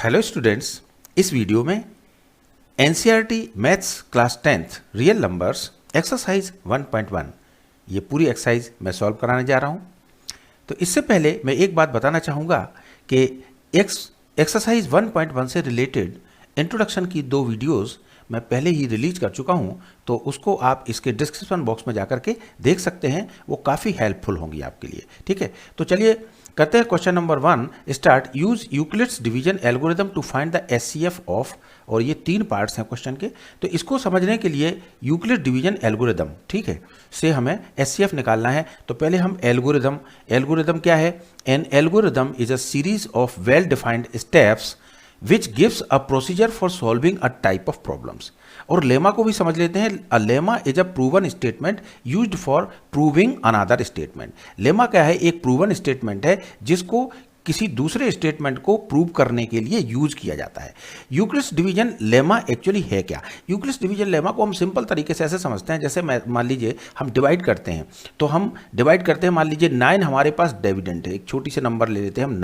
Hello students, इस video में NCERT maths class 10th real numbers exercise 1.1 ये पूरी एक्सरसाइज मैं सॉल्व कराने जा रहा हूँ। तो इससे पहले मैं एक बात बताना चाहूँगा कि एक्सरसाइज 1.1 से रिलेटेड इंट्रोडक्शन की 2 वीडियोस मैं पहले ही रिलीज कर चुका हूँ, तो उसको आप इसके डिस्क्रिप्शन बॉक्स में जाकर के देख सकते हैं। वो काफ़ी हेल्पफुल होंगी आपके लिए। ठीक है, तो चलिए करते हैं question number 1 start. Use Euclid's division algorithm to find the HCF of, और ये 3 पार्ट्स हैं क्वेश्चन के। तो इसको समझने के लिए यूक्लिड डिवीजन एल्गोरिथम, ठीक है, से हमें एचसीएफ निकालना है। तो पहले हम एल्गोरिथम क्या है? An algorithm is a series of well defined steps which gives a procedure for solving a type of problems। और लेमा को भी समझ लेते हैं। A lemma is a proven statement used for proving another statement. Lemma क्या है? एक proven statement है जिसको किसी दूसरे स्टेटमेंट को प्रूव करने के लिए यूज किया जाता है। यूक्लिड्स डिवीजन लेमा एक्चुअली है क्या? यूक्लिड्स डिवीजन लेमा को हम सिंपल तरीके से ऐसे समझते हैं, जैसे मान लीजिए हम डिवाइड करते हैं, तो हम डिवाइड करते हैं, मान लीजिए 9 हमारे पास डिविडेंड है। एक छोटी से नंबर ले लेते हैं हम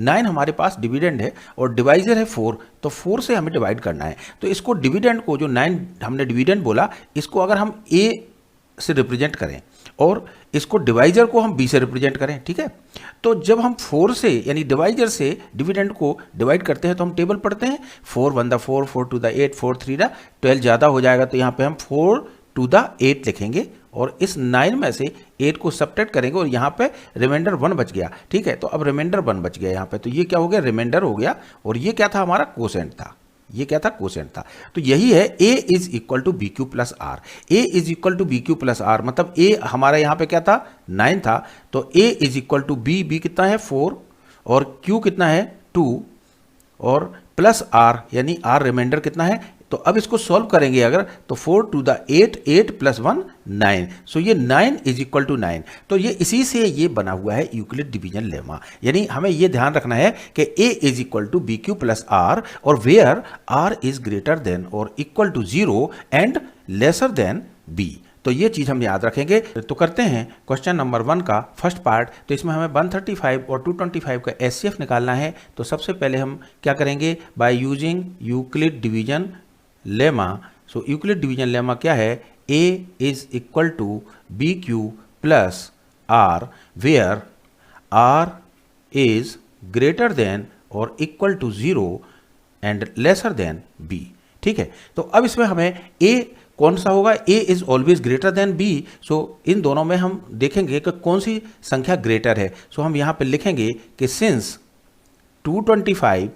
9 हमारे पास डिविडेंड है और डिवाइजर है 4, तो 4 से हमें डिवाइड करना है। तो इसको डिविडेंड को, जो 9 हमने डिविडेंड बोला, इसको अगर हम ए से रिप्रेजेंट करें और इसको डिवाइजर को हम बी से रिप्रेजेंट करें, ठीक है, तो जब हम 4 से यानी डिवाइजर से डिविडेंड को डिवाइड करते हैं तो हम टेबल पढ़ते हैं 4 1 द 4, 4 2 द 8, 4 3 द 12। ज़्यादा हो जाएगा तो यहाँ पे हम 4 2 द 8 लिखेंगे और इस 9 में से 8 को सब्ट्रैक्ट करेंगे और यहाँ पे रिमाइंडर 1 बच गया। ठीक है, तो अब रिमाइंडर 1 बच गया यहाँ पे, तो ये क्या हो गया? रिमाइंडर हो गया। और ये क्या था? हमारा कोसेंट था। ये क्या था? कोसेंट था। तो यही है a is equal to b q plus r. A is equal to b q plus r, मतलब a हमारा यहाँ पे क्या था? 9 था, तो a इज इक्वल टू बी कितना है? 4, और q कितना है? 2, और प्लस r यानी r रिमाइंडर कितना है? तो अब इसको सॉल्व करेंगे अगर, तो 4 टू द 8, 8 प्लस 1 9, सो ये 9 इज इक्वल टू 9। तो ये इसी से ये बना हुआ है यूक्लिड डिवीजन लेमा। यानी हमें ये ध्यान रखना है कि a is equal to b q plus r, और where r is greater than और equal to 0 and lesser than b। तो ये चीज़ हम याद रखेंगे। तो करते हैं क्वेश्चन नंबर 1 का फर्स्ट पार्ट। तो इसमें हमें 135 और 225 का एचसीएफ निकालना है। तो सबसे पहले हम क्या करेंगे? By using Euclid division lemma. So Euclid division lemma क्या है? a is equal to b q plus r, where r is greater than और equal to 0 and lesser than b। ठीक है, तो अब इसमें हमें a कौन सा होगा? a is always greater than b। सो इन दोनों में हम देखेंगे कि कौन सी संख्या ग्रेटर है। सो हम यहाँ पे लिखेंगे कि since 225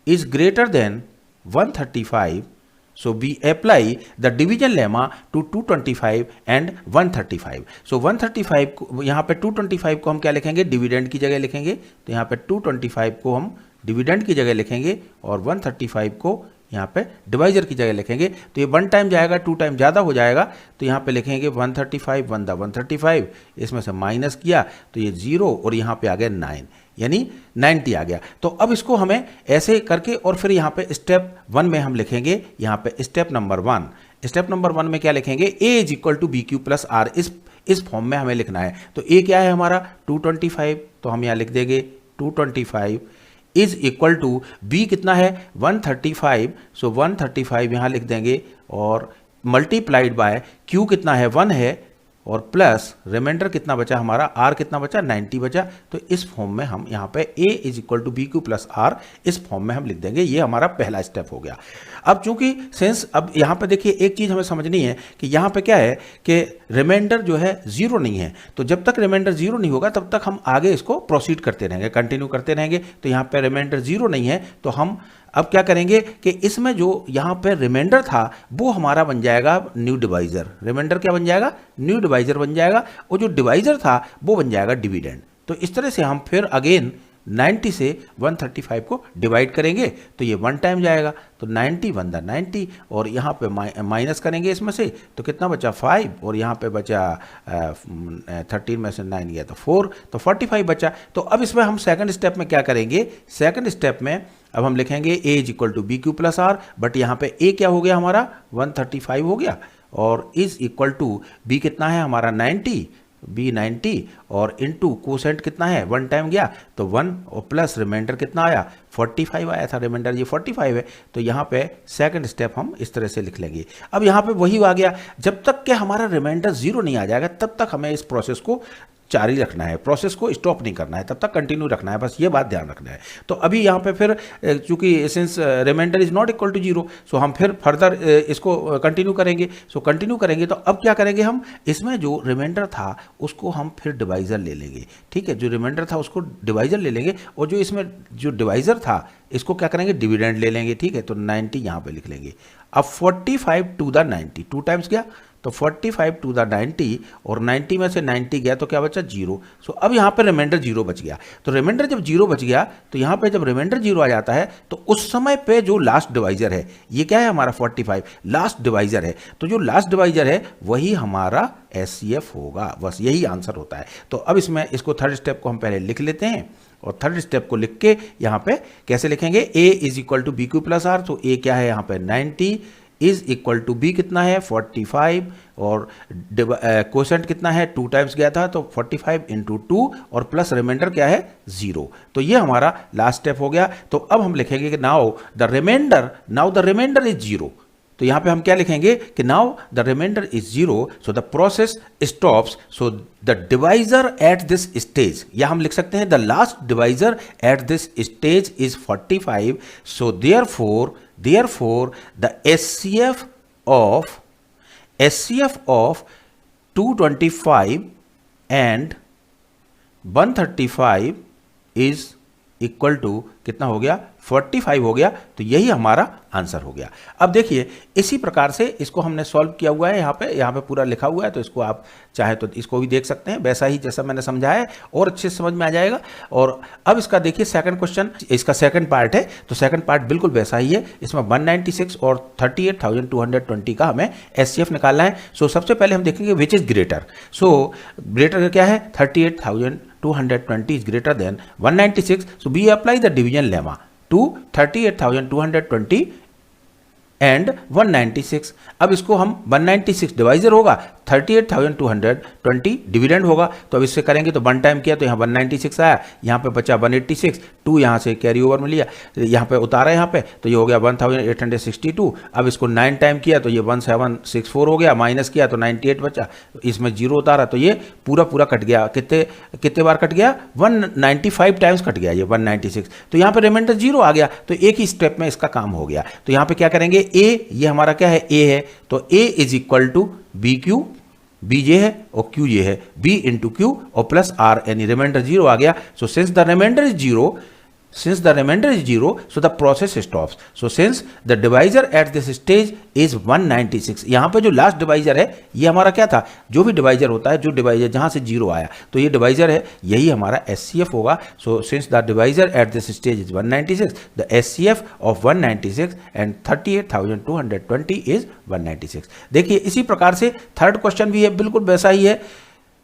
is greater then 135, so we apply the division lemma to 225 and 135। so 135 को यहाँ पे 225 को हम क्या लिखेंगे? डिविडेंड की जगह लिखेंगे। तो यहाँ पे 225 को हम डिविडेंड की जगह लिखेंगे और 135 को यहाँ पे डिवाइजर की जगह लिखेंगे। तो ये 1 टाइम जाएगा, 2 टाइम ज़्यादा हो जाएगा, तो यहाँ पे लिखेंगे 135 1 द 135, इसमें से माइनस किया तो ये 0 और यहाँ पे आ गया 9, यानी 90 आ गया। तो अब इसको हमें ऐसे करके और फिर यहाँ पे स्टेप 1 में हम लिखेंगे, यहाँ पे स्टेप नंबर 1। स्टेप नंबर 1 में क्या लिखेंगे? a is equal to b q plus r. इस फॉर्म में हमें लिखना है। तो a क्या है हमारा? 225, तो हम यहाँ लिख देंगे 225 इज इक्वल टू b कितना है? 135, सो 135 यहाँ लिख देंगे और मल्टीप्लाइड बाय q कितना है? 1 है, और प्लस रिमाइंडर कितना बचा हमारा? r कितना बचा? 90 बचा। तो इस फॉर्म में हम यहाँ पे a is equal to b q plus r इस फॉर्म में हम लिख देंगे। ये हमारा पहला स्टेप हो गया। अब चूंकि सिंस अब यहाँ पे देखिए एक चीज़ हमें समझनी है कि यहाँ पे क्या है कि रिमाइंडर जो है 0 नहीं है। तो जब तक रिमाइंडर 0 नहीं होगा तब तक हम आगे इसको प्रोसीड करते रहेंगे, कंटिन्यू करते रहेंगे। तो यहाँ पे रिमाइंडर 0 नहीं है, तो हम अब क्या करेंगे कि इसमें जो यहाँ पे रिमाइंडर था वो हमारा बन जाएगा न्यू डिवाइजर। रिमाइंडर क्या बन जाएगा? न्यू डिवाइजर बन जाएगा, और जो डिवाइजर था वो बन जाएगा डिविडेंड। तो इस तरह से हम फिर अगेन 90 से 135 को डिवाइड करेंगे, तो ये 1 टाइम जाएगा, तो 90 1 द 90, और यहाँ पे माइनस करेंगे इसमें से, तो कितना बचा? 5, और यहाँ पे बचा 13 में से 9 गया तो 4, तो 45 बचा। तो अब इसमें हम सेकंड स्टेप में क्या करेंगे? सेकंड स्टेप में अब हम लिखेंगे a is equal to b q plus r, but यहाँ पे a क्या हो गया हमारा? 135 हो गया, और इज इक्वल टू b कितना है हमारा? 90, बी 90 और इनटू कोसेंट कितना है 1 टाइम गया तो 1 और प्लस रिमाइंडर कितना आया 45 आया था, रिमाइंडर ये 45 है। तो यहाँ पे सेकंड स्टेप हम इस तरह से लिख लेंगे। अब यहाँ पे वही आ गया, जब तक कि हमारा रिमाइंडर 0 नहीं आ जाएगा तब तक हमें इस प्रोसेस को जारी रखना है, प्रोसेस को स्टॉप नहीं करना है, तब तक कंटिन्यू रखना है, बस ये बात ध्यान रखना है। तो अभी यहाँ पे फिर चूंकि since remainder is not equal to 0, so हम फिर फर्दर इसको कंटिन्यू करेंगे। सो कंटिन्यू करेंगे तो अब क्या करेंगे, हम इसमें जो रिमाइंडर था उसको हम फिर डिवाइजर ले लेंगे। ठीक है, जो रिमाइंडर था उसको डिवाइजर ले लेंगे और जो इसमें जो डिवाइजर था इसको क्या करेंगे, डिविडेंड ले लेंगे। ठीक है, तो 90 यहाँ पे लिख लेंगे। अब 45 टू द 90 2 टाइम्स गया तो 45 टू द 90 और 90 में से 90 गया तो क्या बचा 0। सो अब यहाँ पे रिमाइंडर 0 बच गया। तो रिमाइंडर जब 0 बच गया तो यहाँ पे जब रिमाइंडर 0 आ जाता है तो उस समय पे जो लास्ट डिवाइजर है, ये क्या है हमारा 45 लास्ट डिवाइजर है, तो जो लास्ट डिवाइजर है वही हमारा SCF होगा, बस यही आंसर होता है। तो अब इसमें इसको थर्ड स्टेप को हम पहले लिख लेते हैं और थर्ड स्टेप को लिख के यहाँ पे कैसे लिखेंगे, A is equal to BQ plus R। तो A क्या है यहाँ पे 90 इज इक्वल टू B कितना है 45 और कोसेंट कितना है 2 टाइम्स गया था तो 45 इंटू 2 और प्लस रिमाइंडर क्या है 0। तो ये हमारा लास्ट स्टेप हो गया। तो अब हम लिखेंगे कि नाउ द रिमाइंडर इज 0। तो यहाँ पे हम क्या लिखेंगे कि now the remainder is 0 so the process stops so the divisor at this stage, या हम लिख सकते हैं the last divisor at this stage is 45 so therefore the SCF of 225 and 135 is equal to कितना हो गया 45 हो गया। तो यही हमारा आंसर हो गया। अब देखिए इसी प्रकार से इसको हमने सॉल्व किया हुआ है, यहाँ पे पूरा लिखा हुआ है, तो इसको आप चाहे तो इसको भी देख सकते हैं वैसा ही जैसा मैंने समझाया है और अच्छे से समझ में आ जाएगा। और अब इसका देखिए सेकंड क्वेश्चन, इसका सेकंड पार्ट है, तो सेकंड पार्ट बिल्कुल वैसा ही है। इसमें 196 और 38,220 का हमें SCF निकालना है। सो सबसे पहले हम देखेंगे which is greater. So greater क्या है 38,220 is greater than 196. So we apply the division lemma to 38,220 and 196। अब इसको हम 196 डिवाइजर होगा 38,220 डिविडेंड होगा। तो अब इससे करेंगे तो 1 टाइम किया तो यहाँ 196 आया, यहाँ पे बचा 186, 2 यहाँ से कैरी ओवर में लिया, यहाँ पे उतारा यहाँ पे तो ये हो गया 1862। अब इसको 9 टाइम किया तो ये 1764 हो गया, माइनस किया तो 98 बचा, इसमें 0 उतारा तो ये पूरा कट गया। कितने बार कट गया 195 टाइम्स कट गया ये 196। तो यहाँ पे रिमाइंडर 0 आ गया, तो एक ही स्टेप में इसका काम हो गया। तो यहाँ पे क्या करेंगे A, ये हमारा क्या है A है, तो A is equal to BQ, B ये है और Q ये है, B इंटू Q और प्लस R, यानी रिमाइंडर 0 आ गया। So since the remainder is 0, so the process stops. So since the divisor at this stage is 196, यहाँ पे जो लास्ट डिवाइजर है ये हमारा क्या था, जो भी डिवाइजर होता है, जो डिवाइजर जहाँ से 0 आया तो ये डिवाइजर है, यही हमारा SCF होगा। So since the divisor at this stage is 196, the SCF of 196 and 38,220 is 196। देखिए इसी प्रकार से थर्ड क्वेश्चन भी है, बिल्कुल वैसा ही है।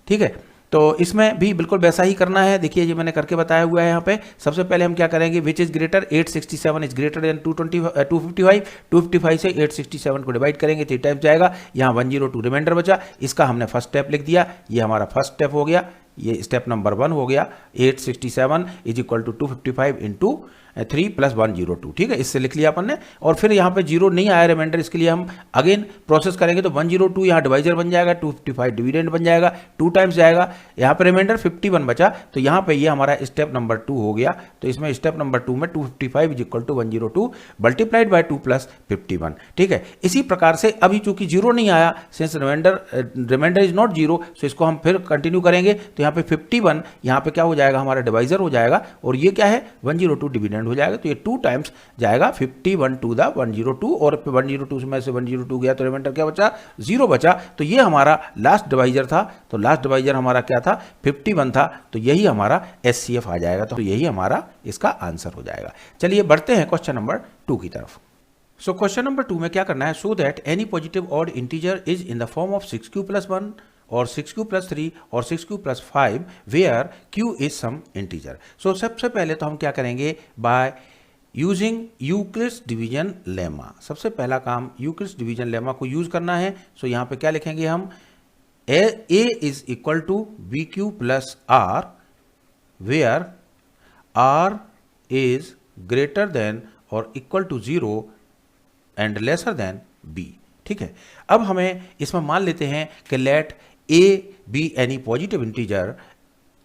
ठीक है, तो इसमें भी बिल्कुल वैसा ही करना है। देखिए ये मैंने करके बताया हुआ है यहाँ पे। सबसे पहले हम क्या करेंगे, which is greater 867 is greater then 255 से 867 को डिवाइड करेंगे 3 टाइम्स जाएगा, यहाँ 102 रिमाइंडर बचा, इसका हमने फर्स्ट स्टेप लिख दिया, ये हमारा फर्स्ट स्टेप हो गया, ये स्टेप नंबर 1 हो गया। 867 is equal to 255 into 3 plus 102। ठीक है, इससे लिख लिया अपन ने। और फिर यहाँ पे 0 नहीं आया रिमाइंडर, इसके लिए हम अगेन प्रोसेस करेंगे तो 102 यहाँ डिवाइजर बन जाएगा, 255 डिविडेंड बन जाएगा, 2 टाइम्स जाएगा, यहाँ पे रिमाइंडर 51 बचा, तो यहाँ पे ये हमारा स्टेप नंबर 2 हो गया। तो इसमें स्टेप नंबर 2 में 255 is equal to 102 multiplied by 2 plus 51। ठीक है, इसी प्रकार से अभी चूंकि 0 नहीं आया, सिंस रिमाइंडर इज नॉट 0, सो इसको हम फिर कंटिन्यू करेंगे तो यहाँ पे 51 यहाँ पे क्या हो जाएगा, हमारा डिवाइजर हो जाएगा, और ये क्या है 102 डिविडेंड हो जाएगा, तो ये 2 टाइम्स जाएगा 51 टू द 102, और 102 में से 102 गया तो रिमाइंडर क्या बचा 0 बचा। तो ये हमारा लास्ट डिवाइजर था, तो लास्ट डिवाइजर हमारा क्या था 51 था, तो यही हमारा SCF आ जाएगा, तो यही हमारा इसका आंसर हो जाएगा। चलिए बढ़ते हैं क्वेश्चन नंबर 2 की तरफ। सो क्वेश्चन नंबर 2 में क्या करना है, so that any positive odd integer is in the form of 6q plus 1 और 6q प्लस 3 और 6q plus 5 where q is some integer. So सबसे पहले तो हम क्या करेंगे, by using Euclid's division lemma. सबसे पहला काम यूक्लिड्स डिवीजन लेमा को यूज करना है। सो यहाँ पे क्या लिखेंगे हम, A is equal to BQ plus R, where R is greater than or equal to 0 and lesser than B। ठीक है, अब हमें इसमें मान लेते हैं कि late A be any positive integer,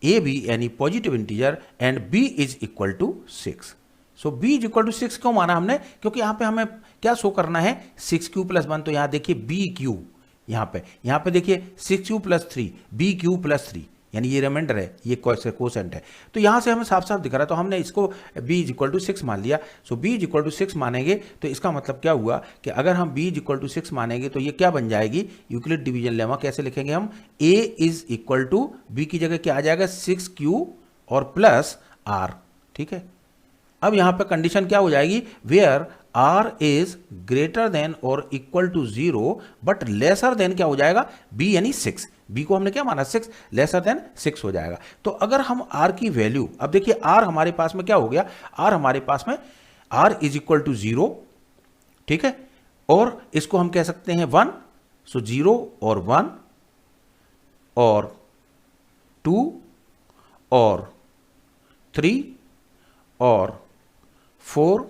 A be any positive integer and B is equal to 6। So B is equal to 6 क्यों माना हमने? क्योंकि यहाँ पे हमें क्या शो करना है, 6Q प्लस 1। तो यहाँ देखिए BQ, यहाँ पे देखिए 6Q प्लस 3, BQ प्लस 3, यानी ये रिमाइंडर है, ये कोसेंट है। तो यहाँ से हमें साफ साफ दिख रहा है, तो हमने इसको B इज इक्वल टू 6 मान लिया। सो B इज इक्वल टू 6 मानेंगे तो इसका मतलब क्या हुआ कि अगर हम B इज इक्वल टू 6 मानेंगे तो ये क्या बन जाएगी, यूक्लिड डिवीजन लेमा। कैसे लिखेंगे हम, A is equal to B की जगह क्या आ जाएगा, 6Q और प्लस R। ठीक है, अब यहाँ पे कंडीशन क्या हो जाएगी, where R is greater than और equal to 0 but lesser than क्या हो जाएगा, B यानी 6। B को हमने क्या माना, 6, लेसर देन 6 हो जाएगा। तो अगर हम R की वैल्यू, अब देखिए R हमारे पास में क्या हो गया, R हमारे पास में R इज इक्वल टू 0। ठीक है, और इसको हम कह सकते हैं 1। सो 0 और 1 और 2 और 3 और 4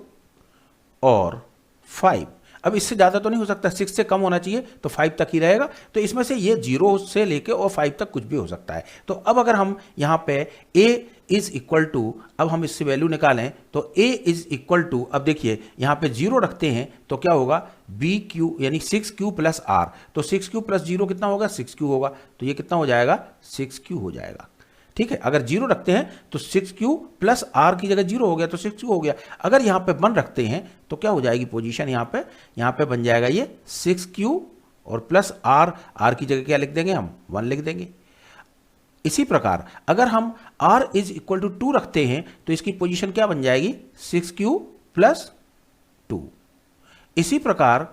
और 5। अब इससे ज़्यादा तो नहीं हो सकता, 6 से कम होना चाहिए, तो 5 तक ही रहेगा। तो इसमें से ये 0 से लेके और 5 तक कुछ भी हो सकता है। तो अब अगर हम यहाँ पे A इज इक्वल टू, अब हम इससे वैल्यू निकालें तो A इज इक्वल टू, अब देखिए यहाँ पे 0 रखते हैं तो क्या होगा, BQ यानी 6Q प्लस R। तो 6Q प्लस 0 कितना होगा, 6Q होगा। तो ये कितना हो जाएगा, 6Q हो जाएगा। ठीक है, अगर 0 रखते हैं तो 6Q प्लस R की जगह 0 हो गया तो 6Q हो गया। अगर यहाँ पे 1 रखते हैं तो क्या हो जाएगी पोजीशन, यहाँ पे बन जाएगा ये 6Q और प्लस R की जगह क्या लिख देंगे हम, 1 लिख देंगे। इसी प्रकार अगर हम R इज इक्वल टू 2 रखते हैं तो इसकी पोजीशन क्या बन जाएगी, 6Q प्लस 2। इसी प्रकार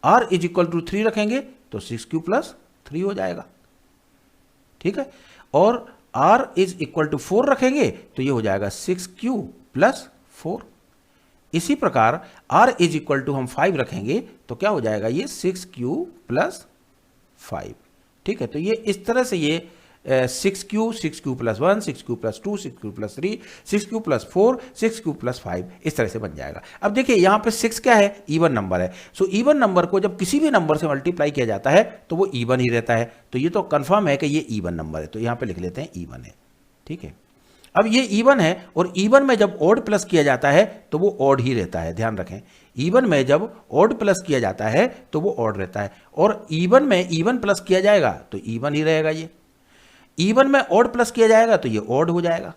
R इज इक्वल टू 3 रखेंगे तो 6Q प्लस 3 हो जाएगा। ठीक है, और R इज इक्वल टू 4 रखेंगे तो ये हो जाएगा 6Q प्लस 4। इसी प्रकार R इज इक्वल टू हम 5 रखेंगे तो क्या हो जाएगा, ये 6Q प्लस 5। ठीक है, तो ये इस तरह से ये 6Q plus 1, 6Q plus 2, 6Q plus 3, 6Q plus 4, 6Q plus 5 इस तरह से बन जाएगा। अब देखिए यहाँ पे 6 क्या है, इवन नंबर है। सो इवन नंबर को जब किसी भी नंबर से मल्टीप्लाई किया जाता है तो वो इवन ही रहता है। तो ये तो कंफर्म है कि ये इवन नंबर है, तो यहाँ पे लिख लेते हैं इवन है। ठीक है, अब ये इवन है और इवन में जब ऑड प्लस किया जाता है तो वो ऑड ही रहता है, ध्यान रखें। इवन में जब ऑड प्लस किया जाता है तो वो ऑड रहता है, और इवन में इवन प्लस किया जाएगा तो इवन ही रहेगा। ये इवन में ऑड प्लस किया जाएगा तो ये ऑड हो जाएगा,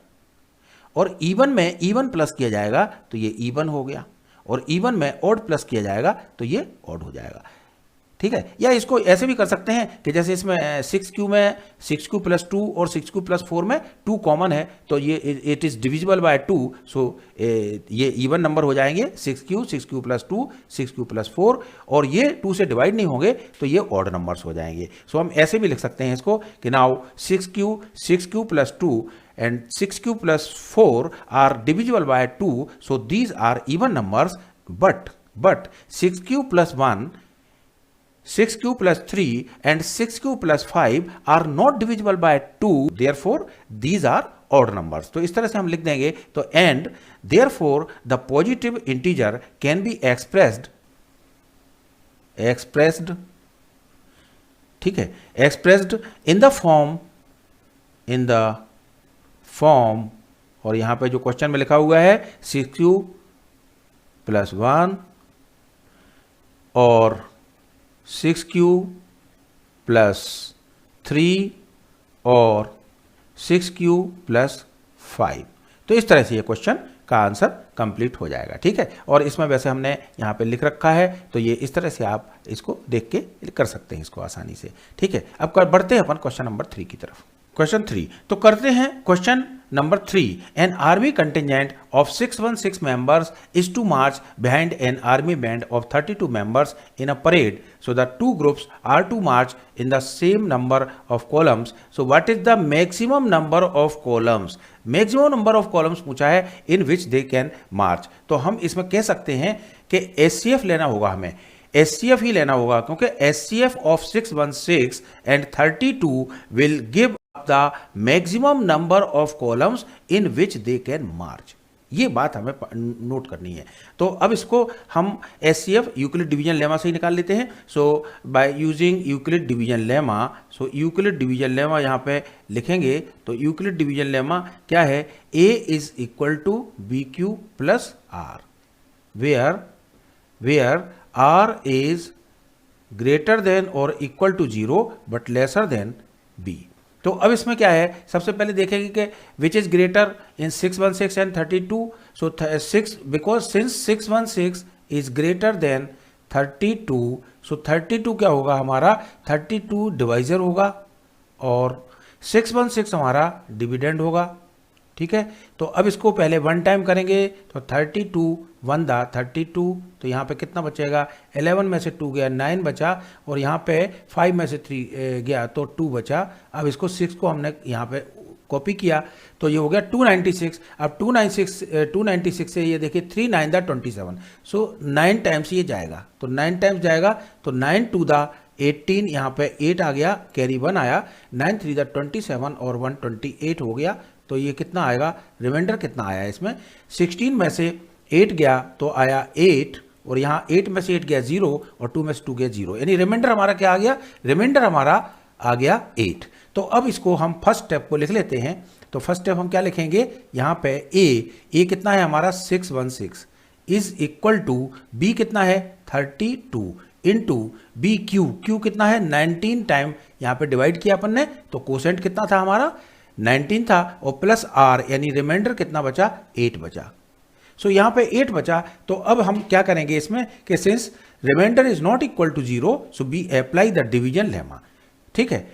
और इवन में इवन प्लस किया जाएगा तो ये इवन हो गया, और इवन में ऑड प्लस किया जाएगा तो ये ऑड हो जाएगा। ठीक है, या इसको ऐसे भी कर सकते हैं कि जैसे इसमें 6Q में 6Q प्लस 2 और 6Q प्लस 4 में 2 कॉमन है तो ये इट इज़ डिविजिबल बाय 2। सो ये इवन नंबर हो जाएंगे 6Q प्लस 2, 6Q प्लस 4, और ये 2 से डिवाइड नहीं होंगे तो ये ऑड नंबर्स हो जाएंगे। सो हम ऐसे भी लिख सकते हैं इसको कि now 6Q plus 2 and 6Q plus 4 are divisible by 2, so these are even numbers, but 6Q plus 1, 6Q plus 3 and 6Q plus 5 are not divisible by 2, therefore these are odd numbers। तो इस तरह से हम लिख देंगे तो and therefore the positive integer can be expressed, ठीक है, expressed in the form, और यहाँ पे जो क्वेश्चन में लिखा हुआ है 6Q प्लस 1 और 6Q प्लस 3 और 6Q प्लस 5। तो इस तरह से ये क्वेश्चन का आंसर कंप्लीट हो जाएगा। ठीक है, और इसमें वैसे हमने यहाँ पे लिख रखा है तो ये इस तरह से आप इसको देख के कर सकते हैं इसको आसानी से। ठीक है, अब बढ़ते हैं अपन क्वेश्चन नंबर 3 की तरफ। क्वेश्चन 3 तो करते हैं question number 3। An army contingent of 616 members is to march behind an army band of 32 members in a parade. So the two groups are to march in the same number of columns. So what is the maximum number of columns? Maximum number of columns पूछा है in which they can march। तो हम इसमें कह सकते हैं कि SCF लेना होगा हमें। HCF ही लेना होगा, क्योंकि HCF of 616 and 32 will give the maximum number of columns in which they can march. ये बात हमें नोट करनी है। तो अब इसको हम HCF यूक्लिड डिवीजन लेमा से ही निकाल लेते हैं। So by using Euclid division lemma, so Euclid division lemma यहाँ पे लिखेंगे तो यूक्लिड डिवीजन लेमा क्या है, A is equal to BQ plus R, where R is greater than और equal to 0 but lesser than B। तो अब इसमें क्या है, सबसे पहले देखेंगे कि which is greater in 616 and 32। So 6 because since 616 is greater then 32, सो 32 क्या होगा हमारा, 32 डिवाइजर होगा और 616 हमारा डिविडेंड होगा। ठीक है, तो अब इसको पहले वन टाइम करेंगे तो 32 1 दा 32, तो यहाँ पे कितना बचेगा, 11 में से 2 गया 9 बचा, और यहाँ पे 5 में से 3 गया तो 2 बचा। अब इसको 6 को हमने यहाँ पे कॉपी किया तो ये हो गया 296। अब 296 से ये देखिए 3 9 दा 27, सो 9 टाइम्स ये जाएगा, तो 9 टाइम्स जाएगा तो 9 2 दा 18, यहाँ पे 8 आ गया, कैरी 1 आया, 9 3 दा 27 और 128 हो गया। तो ये कितना आएगा, रिमाइंडर कितना आया इसमें, 16 में से 8 गया तो आया 8, और यहाँ 8 में से 8 गया 0 और 2 में से 2 गया 0, यानी रिमाइंडर हमारा क्या आ गया, रिमाइंडर हमारा आ गया 8। तो अब इसको हम फर्स्ट स्टेप को लिख लेते हैं। तो फर्स्ट स्टेप हम क्या लिखेंगे, यहाँ पे A कितना है हमारा 616 इज इक्वल टू B कितना है 32 इंटू Q कितना है 19 टाइम, यहाँ पे डिवाइड किया अपन ने तो कोसेंट कितना था हमारा 19 था, और प्लस R यानी रिमाइंडर कितना बचा 8 बचा। सो यहाँ पे 8 बचा, तो अब हम क्या करेंगे इसमें कि since remainder is not equal to 0, so be apply the division lemma. ठीक है,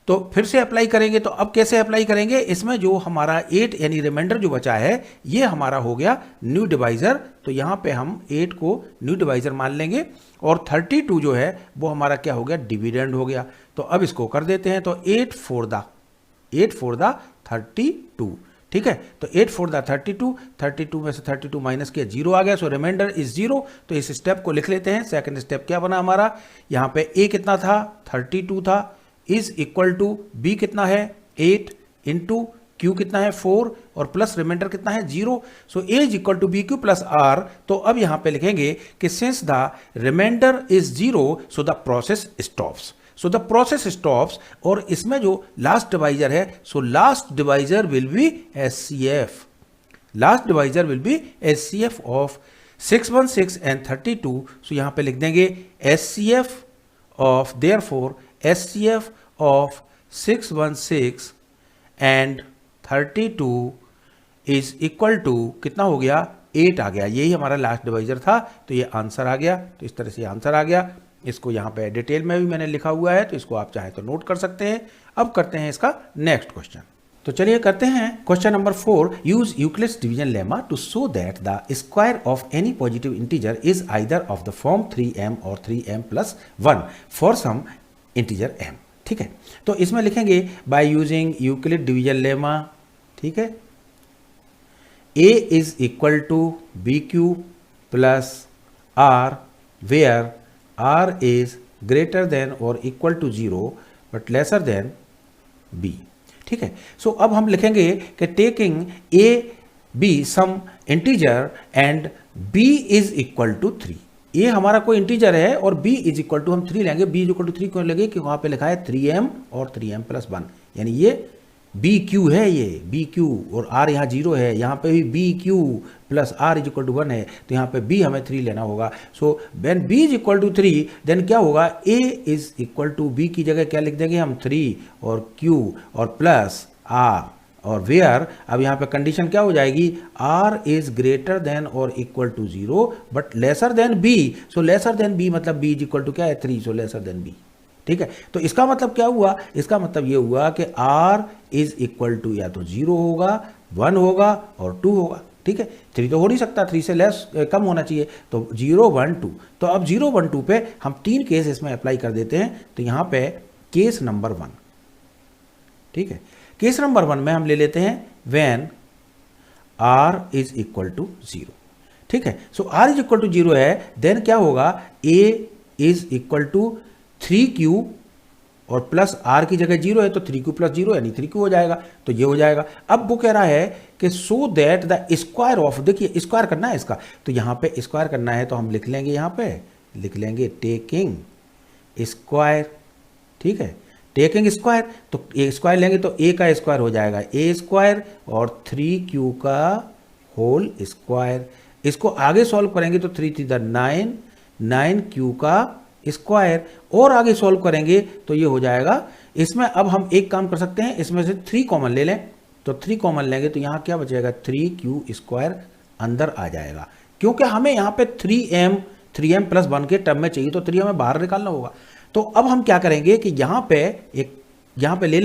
तो फिर से अप्लाई करेंगे। तो अब कैसे अप्लाई करेंगे, इसमें जो हमारा 8 यानी रिमाइंडर जो बचा है ये हमारा हो गया न्यू डिवाइजर, तो यहाँ पे हम 8 को न्यू डिवाइजर मान लेंगे, और 32 जो है वो हमारा क्या हो गया, डिविडेंड हो गया। तो अब इसको कर देते हैं, तो 8 4 दा 32। ठीक है, तो 8 4 दा 32 में से 32 माइनस किया 0 आ गया, सो रिमाइंडर इज 0। तो इस स्टेप को लिख लेते हैं। सेकंड स्टेप क्या बना हमारा, यहाँ पे A कितना था 32 था, इज इक्वल टू B कितना है 8 इंटू Q कितना है 4 और प्लस रिमाइंडर कितना है 0, so A is equal to BQ plus R। तो अब यहाँ पे लिखेंगे कि since the remainder is 0, so the process stops. So the process stops, और इसमें जो लास्ट डिवाइजर है, so last divisor will be HCF, last divisor will be HCF of 616 and 32। सो यहाँ पे लिख देंगे HCF of therefore HCF of 616 and 32 is equal to कितना हो गया 8 आ गया, यही हमारा लास्ट डिवाइजर था, तो ये आंसर आ गया। तो इस तरह से आंसर आ गया। इसको यहाँ पे डिटेल में भी मैंने लिखा हुआ है, तो इसको आप चाहें तो नोट कर सकते हैं। अब करते हैं इसका नेक्स्ट क्वेश्चन। तो चलिए करते हैं question number 4। Use Euclid's division lemma to show that the square of any positive integer is either of the form 3m और 3m plus 1 for some integer m। ठीक है, तो इसमें लिखेंगे by using Euclid division lemma. ठीक है, a is equal to BQ plus R where R is greater than or equal to 0 but lesser than B। ठीक है, सो अब हम लिखेंगे कि taking A B some integer and B is equal to 3। A हमारा कोई इंटीजर है और B इज इक्वल टू हम 3 लेंगे। B इज इक्वल टू 3 क्यों लेंगे, कि वहाँ पे लिखा है 3m और 3m प्लस 1, यानी ये BQ है, ये BQ, और R यहाँ 0 है, यहाँ पे भी BQ plus R is equal to 1 है, तो यहाँ पे B हमें 3 लेना होगा। So when B is equal to 3 then क्या होगा, A is equal to B की जगह क्या लिख देंगे हम 3 और Q और प्लस R और वेयर। अब यहाँ पे कंडीशन क्या हो जाएगी, R इज ग्रेटर देन और equal to 0 but lesser than B। So lesser than B मतलब B इज इक्वल टू क्या है 3, सो लेसर देन B। ठीक है, तो इसका मतलब क्या हुआ, इसका मतलब ये हुआ कि R इज इक्वल टू या तो 0 होगा, 1 होगा और 2 होगा। ठीक है, 3 तो हो नहीं सकता, 3 से लेस कम होना चाहिए, तो 0 1 2। तो अब 0 1 2 पे हम 3 केस इसमें अप्लाई कर देते हैं। तो यहाँ पे केस नंबर 1, ठीक है, केस नंबर 1 में हम ले लेते हैं when R is equal to 0। ठीक है। So r is equal to 0 है, देन क्या होगा, a is equal to 3q और प्लस r की जगह 0 है तो 3q प्लस 0 यानी 3q हो जाएगा, तो ये हो जाएगा। अब वो कह रहा है कि so that the square of, देखिए स्क्वायर करना है इसका, तो यहाँ पे स्क्वायर करना है तो हम लिख लेंगे, यहाँ पे लिख लेंगे टेकिंग स्क्वायर, ठीक है, टेकिंग स्क्वायर, तो ए स्क्वायर लेंगे तो a का स्क्वायर हो जाएगा a स्क्वायर और 3q का होल स्क्वायर। इसको आगे सॉल्व करेंगे तो 3 3 9, 9q का स्क्वायर, और आगे सॉल्व करेंगे तो ये हो जाएगा। इसमें अब हम एक काम कर सकते हैं, इसमें से 3 कॉमन ले लें, तो 3 कॉमन लेंगे तो यहाँ क्या बचेगा, 3q स्क्वायर अंदर आ जाएगा, क्योंकि हमें यहाँ पे 3m प्लस 1 के टर्म में चाहिए, तो 3 हमें बाहर निकालना होगा। तो अब हम क्या करेंगे कि यहाँ पे ले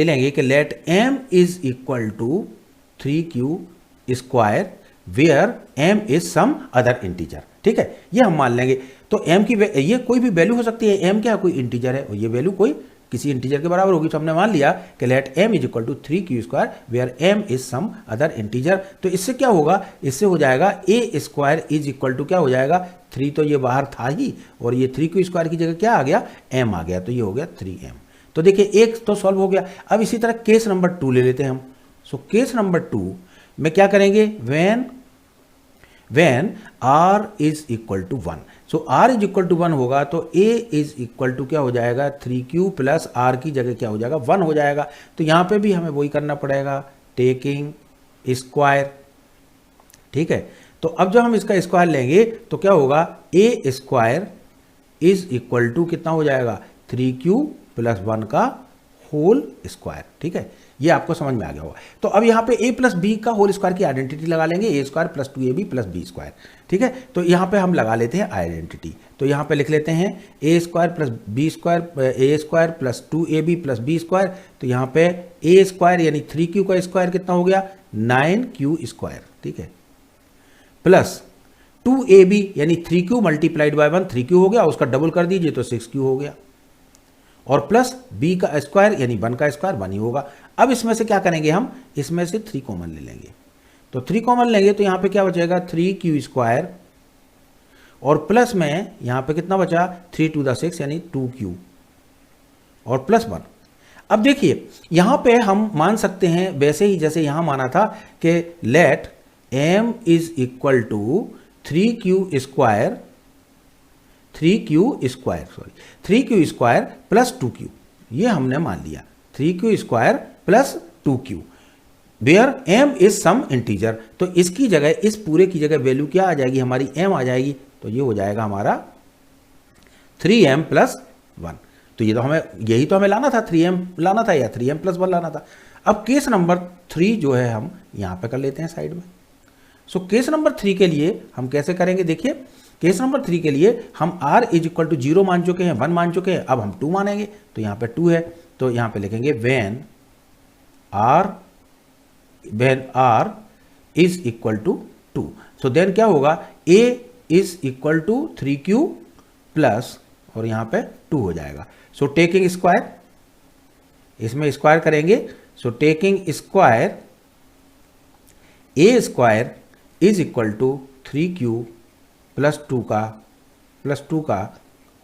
लेंगे कि let m is equal to 3q square where m is some other integer, ठीक है, ये हम मान लेंगे। तो m की ये कोई भी वैल्यू हो सकती है, m क्या कोई इंटीजर है और ये वैल्यू कोई किसी इंटीजर के बराबर होगी, तो हमने मान लिया कि let m is equal to 3q square where m is some other integer. तो इससे क्या होगा, इससे हो जाएगा a square is equal to क्या हो जाएगा, 3 तो ये बाहर था ही, और ये 3q स्क्वायर की जगह क्या आ गया, m आ गया, तो ये हो गया 3m। तो देखिए एक तो सॉल्व हो गया। अब इसी तरह केस नंबर 2 ले लेते हैं हम। सो केस नंबर 2 में क्या करेंगे, when r is equal to 1, so r is equal to 1 होगा तो a इज इक्वल टू क्या हो जाएगा, 3q प्लस r की जगह क्या हो जाएगा, 1 हो जाएगा। तो यहाँ पे भी हमें वही करना पड़ेगा, टेकिंग स्क्वायर, ठीक है। तो अब जब हम इसका स्क्वायर लेंगे तो क्या होगा, a square is equal to कितना हो जाएगा, 3q प्लस 1 का होल स्क्वायर, ठीक है, ये आपको समझ में आ गया होगा। तो अब यहाँ पे a प्लस बी का होल स्क्वायर की आइडेंटिटी लगा लेंगे, a square plus 2ab plus b square, ठीक है। तो यहाँ पे हम लगा लेते हैं आइडेंटिटी, तो यहाँ पे लिख लेते हैं a square plus b square, a square plus 2ab plus b square, तो यहाँ पे a स्क्वायर यानी 3q का स्क्वायर कितना हो गया, 9q स्क्वायर, ठीक है, प्लस 2ab यानी 3q मल्टीप्लाइड बाय 1 3q हो गया, उसका डबल कर दीजिए तो 6q हो गया, और प्लस b का स्क्वायर यानी 1 का स्क्वायर 1 ही होगा। अब इसमें से क्या करेंगे, हम इसमें से 3 कॉमन ले लेंगे, तो 3 कॉमन लेंगे तो यहाँ पे क्या बचेगा, 3q स्क्वायर, और प्लस में यहाँ पे कितना बचा, 3 to the 6 यानी 2q और प्लस 1। अब देखिए यहाँ पे हम मान सकते हैं वैसे ही जैसे यहाँ माना था कि let m is equal to 3q square plus 2q, ये हमने मान लिया, 3q square plus 2q where m is some integer. तो इसकी जगह, इस पूरे की जगह वैल्यू क्या आ जाएगी, हमारी m आ जाएगी, तो ये हो जाएगा हमारा 3m प्लस 1। तो ये तो हमें, यही तो हमें लाना था, 3m लाना था या 3m प्लस 1 लाना था। अब केस नंबर 3 जो है हम यहाँ पे कर लेते हैं साइड में। सो केस नंबर 3 के लिए हम कैसे करेंगे, देखिए केस नंबर 3 के लिए हम r इज इक्वल टू 0 मान चुके हैं, 1 मान चुके हैं, अब हम 2 मानेंगे, तो यहाँ पे 2 है, तो यहाँ पे लिखेंगे when r is equal to 2, so then क्या होगा, a is equal to 3q plus, और यहाँ पे 2 हो जाएगा। सो टेकिंग स्क्वायर, इसमें स्क्वायर करेंगे, so taking square a square is equal to 3q plus 2 का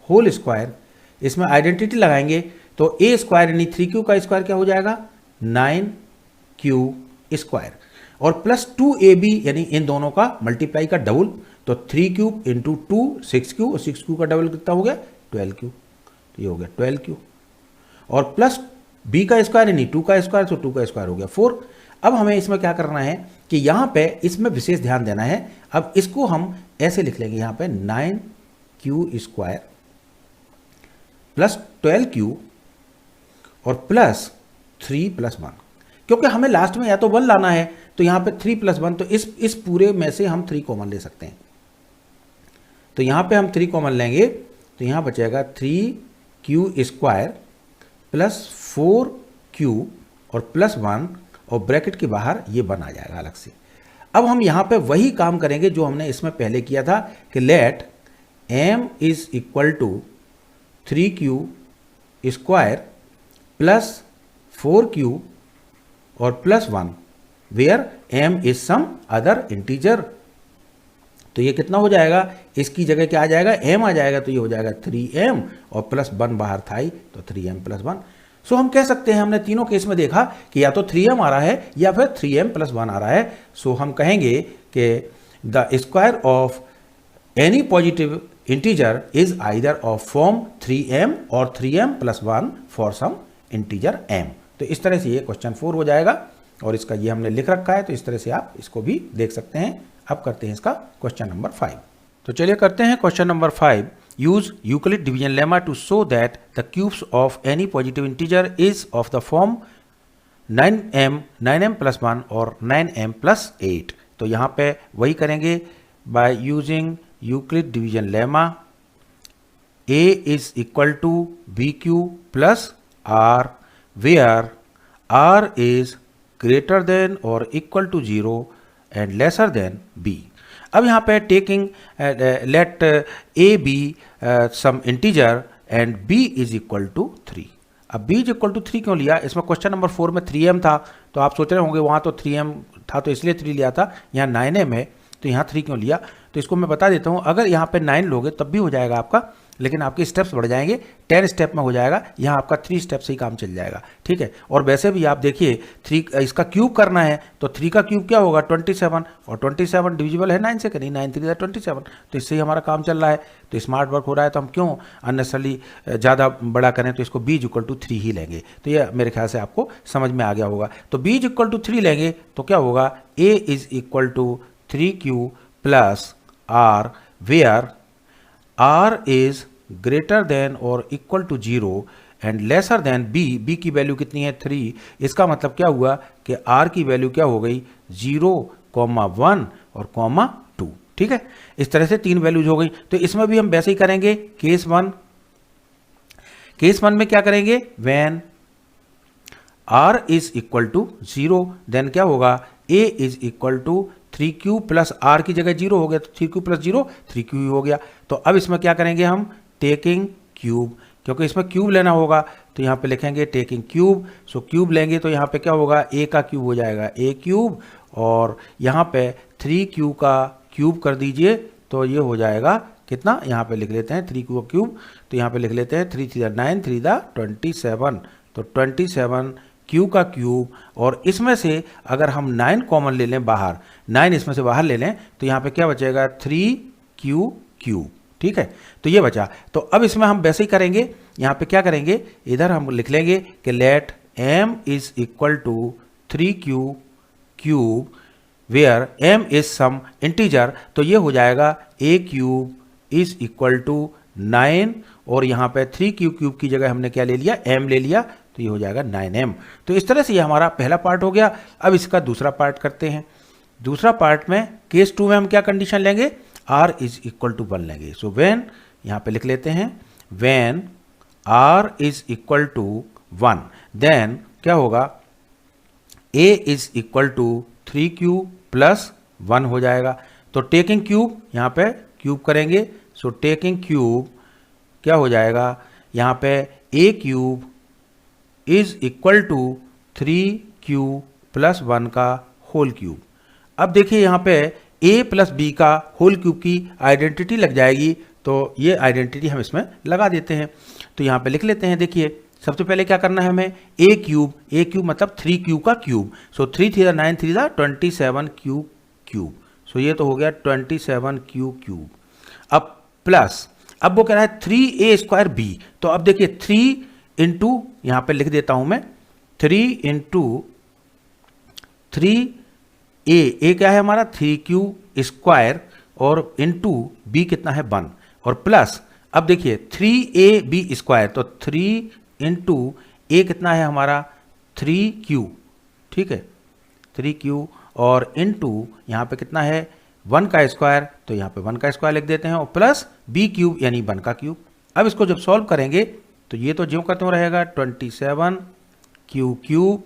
होल स्क्वायर, इसमें आइडेंटिटी लगाएंगे तो a स्क्वायर यानी 3q का स्क्वायर क्या हो जाएगा, 9q स्क्वायर, और प्लस 2ab यानी इन दोनों का मल्टीप्लाई का डबल, तो 3q इंटू 2 6q, और 6q का डबल कितना हो गया, 12q, तो ये हो गया 12q, और प्लस b का स्क्वायर यानी 2 का स्क्वायर, तो 2 का स्क्वायर हो गया 4। अब हमें इसमें क्या करना है कि यहाँ पे इसमें विशेष ध्यान देना है। अब इसको हम ऐसे लिख लेंगे, यहाँ पे 9q स्क्वायर प्लस 12q और प्लस 3 प्लस 1, क्योंकि हमें लास्ट में या तो 1 लाना है, तो यहाँ पे 3 प्लस 1, तो इस पूरे में से हम 3 कॉमन ले सकते हैं। तो यहाँ पे हम 3 कॉमन लेंगे तो यहाँ बचेगा 3q स्क्वायर प्लस 4q और प्लस 1, और ब्रैकेट के बाहर ये 1 आ जाएगा अलग से। अब हम यहाँ पे वही काम करेंगे जो हमने इसमें पहले किया था कि let m is equal to 3q square plus 4q और plus 1 where m is some other integer. तो ये कितना हो जाएगा, इसकी जगह क्या आ जाएगा, m आ जाएगा, तो ये हो जाएगा 3m और प्लस 1 बाहर था ही, तो 3m प्लस 1। सो हम कह सकते हैं, हमने तीनों केस में देखा कि या तो 3m आ रहा है या फिर 3m प्लस 1 आ रहा है। सो हम कहेंगे कि the square of any positive integer is either of form 3m और 3m plus 1 for some integer m। तो इस तरह से ये क्वेश्चन 4 हो जाएगा और इसका ये हमने लिख रखा है, तो इस तरह से आप इसको भी देख सकते हैं। अब करते हैं इसका क्वेश्चन नंबर 5। तो चलिए करते हैं question number 5। Use Euclid division lemma to show that the cubes of any positive integer is of the form 9m plus 1 और 9m प्लस 8। तो यहाँ पे वही करेंगे by using Euclid division lemma. a is equal to b q plus r where r is greater than और equal to 0 and lesser than b। अब यहाँ पे taking let a be some integer and b is equal to 3। अब b is equal to 3 क्यों लिया, इसमें question number 4 में 3m था, तो आप सोच रहे होंगे वहाँ तो 3m था तो इसलिए 3 लिया था, यहाँ 9m है तो यहाँ 3 क्यों लिया। तो इसको मैं बता देता हूँ, अगर यहाँ पे 9 लोगे तब भी हो जाएगा आपका, लेकिन आपके स्टेप्स बढ़ जाएंगे, 10 स्टेप में हो जाएगा, यहाँ आपका 3 स्टेप से ही काम चल जाएगा, ठीक है। और वैसे भी आप देखिए 3 इसका क्यूब करना है तो 3 का क्यूब क्या होगा 27, और 27 डिविजिबल है 9 से, कहीं 9 3 27, तो इससे ही हमारा काम चल रहा है। तो स्मार्ट वर्क हो रहा है, तो हम क्यों अननेसेसरली ज़्यादा बड़ा करें, तो इसको b इक्वल टू 3 ही लेंगे। तो ये मेरे ख्याल से आपको समझ में आ गया होगा। तो b इक्वल टू 3 लेंगे तो क्या होगा, a is equal to 3q plus r where r is greater than और equal to 0 and lesser than b। b की वैल्यू कितनी है 3, इसका मतलब क्या हुआ कि r की वैल्यू क्या हो गई 0, 1 और 2, ठीक है। इस तरह से 3 वैल्यूज हो गई। तो इसमें भी हम वैसे ही करेंगे। केस 1 में क्या करेंगे, when r is equal to 0 then क्या होगा, a is equal to 3q plus r की जगह 0 हो गया, तो 3q प्लस 0 3q ही हो गया। तो अब इसमें क्या करेंगे हम, टेकिंग क्यूब, क्योंकि इसमें क्यूब लेना होगा तो यहाँ पे लिखेंगे टेकिंग क्यूब। सो क्यूब लेंगे तो यहाँ पे क्या होगा, a का क्यूब हो जाएगा a क्यूब, और यहाँ पे 3q का क्यूब कर दीजिए तो ये हो जाएगा कितना, यहाँ पे लिख लेते हैं 3q का क्यूब, तो यहाँ पे लिख लेते हैं 3 3 9 3 27, तो 27 q का क्यूब। और इसमें से अगर हम 9 कॉमन ले लें बाहर, 9 इसमें से बाहर ले लें तो यहाँ पे क्या बचेगा 3q क्यूब, ठीक है। तो ये बचा। तो अब इसमें हम वैसे ही करेंगे, यहाँ पे क्या करेंगे, इधर हम लिख लेंगे कि let m is equal to 3q cube where m is some integer. तो ये हो जाएगा a cube is equal to 9, और यहाँ पे 3q क्यूब की जगह हमने क्या ले लिया, m ले लिया, तो ये हो जाएगा 9m। तो इस तरह से ये हमारा पहला पार्ट हो गया। अब इसका दूसरा पार्ट करते हैं। दूसरा पार्ट में केस 2 में हम क्या कंडीशन लेंगे, r इज इक्वल टू 1 लेंगे। सो व्हेन, यहाँ पे लिख लेते हैं when r is equal to 1 then क्या होगा, a is equal to 3q plus 1 हो जाएगा। तो टेकिंग क्यूब, यहाँ पे क्यूब करेंगे, सो टेकिंग क्यूब क्या हो जाएगा, यहाँ पे a cube is equal to 3q plus 1 का होल क्यूब। अब देखिए यहाँ पे a प्लस b का होल क्यूब की आइडेंटिटी लग जाएगी, तो ये आइडेंटिटी हम इसमें लगा देते हैं। तो यहाँ पे लिख लेते हैं, देखिए सबसे पहले क्या करना है हमें, a क्यूब मतलब 3q का क्यूब। सो 3 3 9 3 27q क्यूब। सो ये तो हो गया 27q क्यूब। अब प्लस, अब वो कह रहा है 3a स्क्वायर b। तो अब देखिए 3 इंटू, यहाँ पे लिख देता हूँ मैं 3 इंटू 3a क्या है हमारा 3q स्क्वायर, और इंटू b कितना है 1, और प्लस अब देखिए 3ab स्क्वायर, तो 3 इंटू a कितना है हमारा 3q, ठीक है 3q, और इंटू यहाँ पे कितना है 1 का स्क्वायर, तो यहाँ पे 1 का स्क्वायर लिख देते हैं, और प्लस b क्यूब यानी 1 का क्यूब। अब इसको जब सॉल्व करेंगे तो ये तो ज्यों का त्यों रहेगा 27q क्यूब,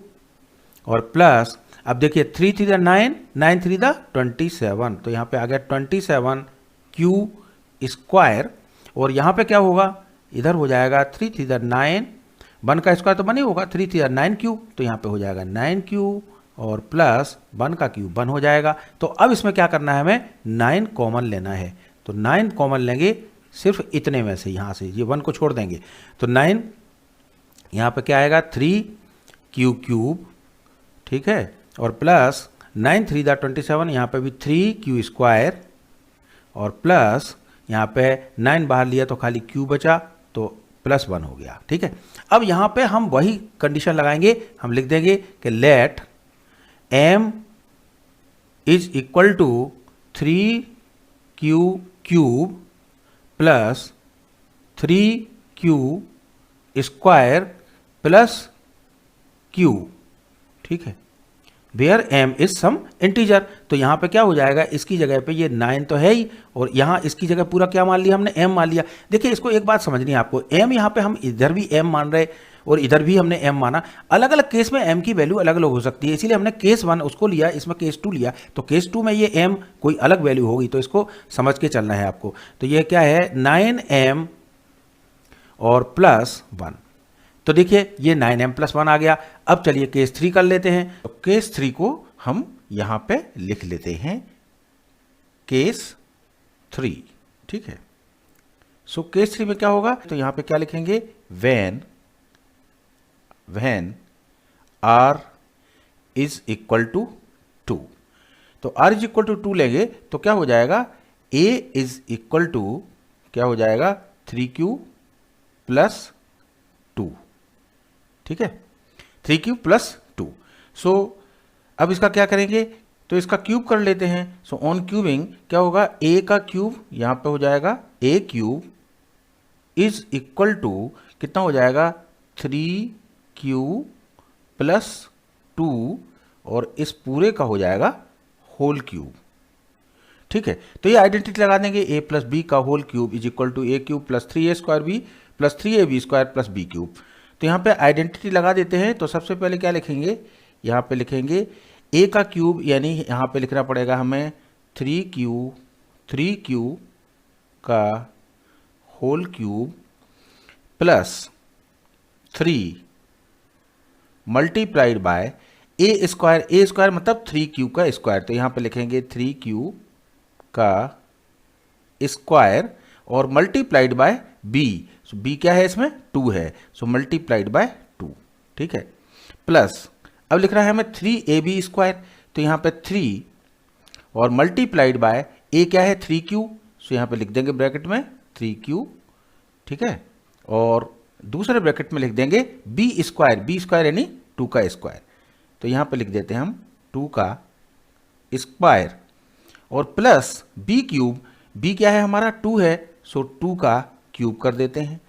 और प्लस अब देखिए 3 3 9 9 3 27, तो यहाँ पे आ गया 27q स्क्वायर, और यहाँ पे क्या होगा, इधर हो जाएगा 3 3 9, 1 का स्क्वायर तो 1 ही होगा, 3 3 9 क्यूब, तो यहाँ पे हो जाएगा 9q, और प्लस 1 का क्यूब 1 हो जाएगा। तो अब इसमें क्या करना है, हमें 9 कॉमन लेना है। तो 9 कॉमन लेंगे सिर्फ इतने में से, यहाँ से ये 1 को छोड़ देंगे। तो 9 यहाँ पे क्या आएगा 3 क्यू क्यूब, ठीक है, और प्लस 9 3 दा 27, यहाँ पे भी 3 क्यू स्क्वायर, और प्लस यहाँ पे 9 बाहर लिया तो खाली क्यू बचा, तो प्लस 1 हो गया। ठीक है, अब यहाँ पे हम वही कंडीशन लगाएंगे, हम लिख देंगे कि let m is equal to 3 q cube plus 3 q square plus q, ठीक है, where m is some integer. तो यहाँ पे क्या हो जाएगा, इसकी जगह पे ये 9 तो है ही, और यहाँ इसकी जगह पूरा क्या मान लिया हमने, m मान लिया। देखिए इसको एक बात समझनी है आपको, m यहाँ पे हम इधर भी m मान रहे और इधर भी हमने m माना। अलग अलग केस में m की वैल्यू अलग अलग हो सकती है, इसीलिए हमने केस 1 उसको लिया, इसमें केस 2 लिया। तो केस 2 में ये m कोई अलग वैल्यू होगी, तो इसको समझ के चलना है आपको। तो ये क्या है 9m और प्लस 1। तो देखिए ये 9m प्लस 1 आ गया। अब चलिए केस 3 कर लेते हैं। तो केस 3 को हम यहां पे लिख लेते हैं, केस 3, ठीक है। सो केस 3 में क्या होगा, तो यहां पे क्या लिखेंगे, when r is equal to 2। तो r इज इक्वल टू 2 लेंगे तो क्या हो जाएगा, a इज इक्वल टू क्या हो जाएगा 3q प्लस 2, ठीक है, 3q प्लस 2। सो अब इसका क्या करेंगे, तो इसका क्यूब कर लेते हैं। सो ऑन क्यूबिंग क्या होगा, a का क्यूब यहाँ पे हो जाएगा a cube is equal to कितना हो जाएगा 3q प्लस 2, और इस पूरे का हो जाएगा होल क्यूब, ठीक है। तो ये आइडेंटिटी लगा देंगे, a प्लस बी का whole cube is equal to a cube plus 3a square b plus 3ab square plus b cube. तो यहाँ पे आइडेंटिटी लगा देते हैं। तो सबसे पहले क्या लिखेंगे, यहाँ पे लिखेंगे a का क्यूब, यानी यहाँ पे लिखना पड़ेगा हमें 3q का whole cube plus 3 multiplied by a square मतलब 3q का स्क्वायर। तो यहाँ पे लिखेंगे 3q का स्क्वायर और multiplied by b। So b क्या है इसमें 2 है, सो मल्टीप्लाइड बाय 2, ठीक है, प्लस अब लिख रहा है हमें 3ab स्क्वायर। तो यहाँ पे 3 और मल्टीप्लाइड बाय a क्या है 3q, सो यहाँ पे लिख देंगे ब्रैकेट में 3q, ठीक है, और दूसरे ब्रैकेट में लिख देंगे b स्क्वायर यानी 2 का स्क्वायर। तो यहाँ पे लिख देते हैं हम 2 का स्क्वायर और प्लस b क्यूब, b क्या है हमारा 2 है, सो 2 का क्यूब कर देते हैं।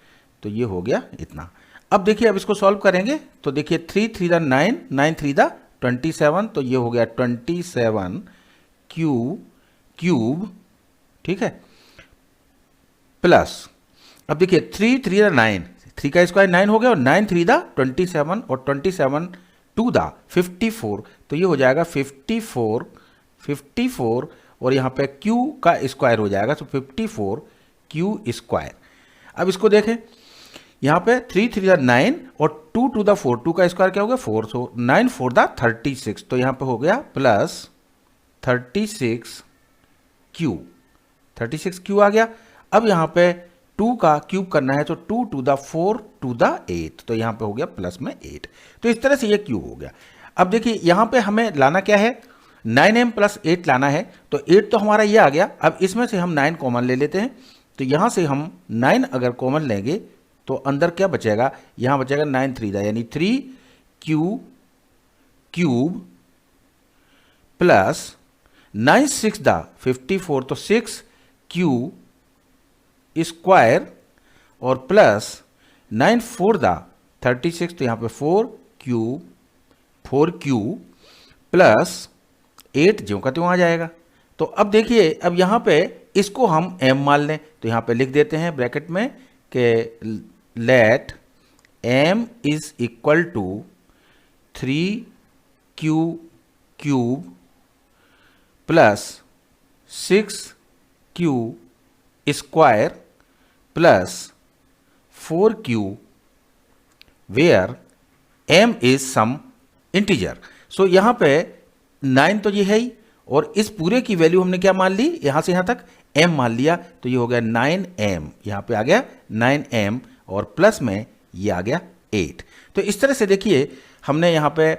तो ये हो गया इतना। अब देखिए अब इसको सॉल्व करेंगे। तो देखिए 3 3 दा 9, 9 3 दा 27, तो ये हो गया 27 क्यूब, ठीक है, प्लस अब देखिए 3 3 दा 9, 3 का स्क्वायर 9 हो गया, और 9 3 दा 27 और 27 2 दा 54, तो ये हो जाएगा 54 और यहाँ पे q का स्क्वायर हो जाएगा, तो 54 क्यू स्क्वायर। अब इसको देखें, यहाँ पे 3 3 दा 9 और 2 2 दा 4, 2 का स्क्वायर क्या हो गया 4, सो 9 4 दा 36, तो यहाँ पे हो गया प्लस 36 क्यू आ गया। अब यहाँ पे 2 का क्यूब करना है, तो 2 2 दा 4 2 दा 8, तो यहाँ पे हो गया प्लस में 8। तो इस तरह से ये क्यूब हो गया। अब देखिए यहाँ पे हमें लाना क्या है, 9m प्लस 8 लाना है। तो 8 तो हमारा ये आ गया। अब इसमें से हम 9 कॉमन ले लेते हैं। तो यहाँ से हम 9 अगर कॉमन लेंगे तो अंदर क्या बचेगा, यहाँ बचेगा 9 3 दा यानी 3q क्यूब प्लस 9 6 दा 54, तो 6q स्क्वायर और प्लस 9 4 दा 36, तो यहाँ पे 4q प्लस 8 ज्यों का त्यों आ जाएगा। तो अब देखिए अब यहाँ पे इसको हम m मान लें, तो यहाँ पे लिख देते हैं ब्रैकेट में कि let m is equal to 3q cube plus 6q square plus 4q where m is some integer. So यहाँ पे 9 तो ये है ही, और इस पूरे की वैल्यू हमने क्या मान ली, यहाँ से यहाँ तक m मान लिया, तो ये हो गया 9m, यहाँ पे आ गया 9m और प्लस में ये आ गया 8। तो इस तरह से देखिए हमने यहाँ पे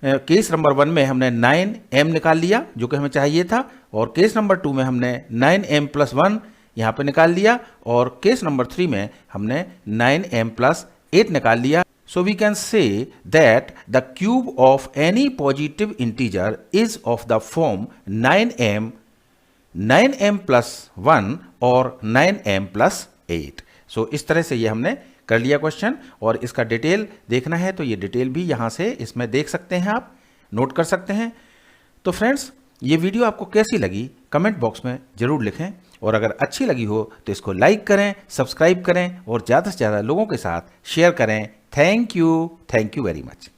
केस नंबर 1 में हमने 9m निकाल लिया जो कि हमें चाहिए था, और केस नंबर 2 में हमने 9m + 1 यहाँ पे निकाल लिया, और केस नंबर 3 में हमने 9m + 8 निकाल लिया। So we can say that the cube of any positive integer is of the form 9m + 1 और 9m + 8। So इस तरह से ये हमने कर लिया क्वेश्चन, और इसका डिटेल देखना है तो ये डिटेल भी यहाँ से इसमें देख सकते हैं, आप नोट कर सकते हैं। तो फ्रेंड्स, ये वीडियो आपको कैसी लगी कमेंट बॉक्स में ज़रूर लिखें, और अगर अच्छी लगी हो तो इसको लाइक करें, सब्सक्राइब करें और ज़्यादा से ज़्यादा लोगों के साथ शेयर करें। Thank you very much.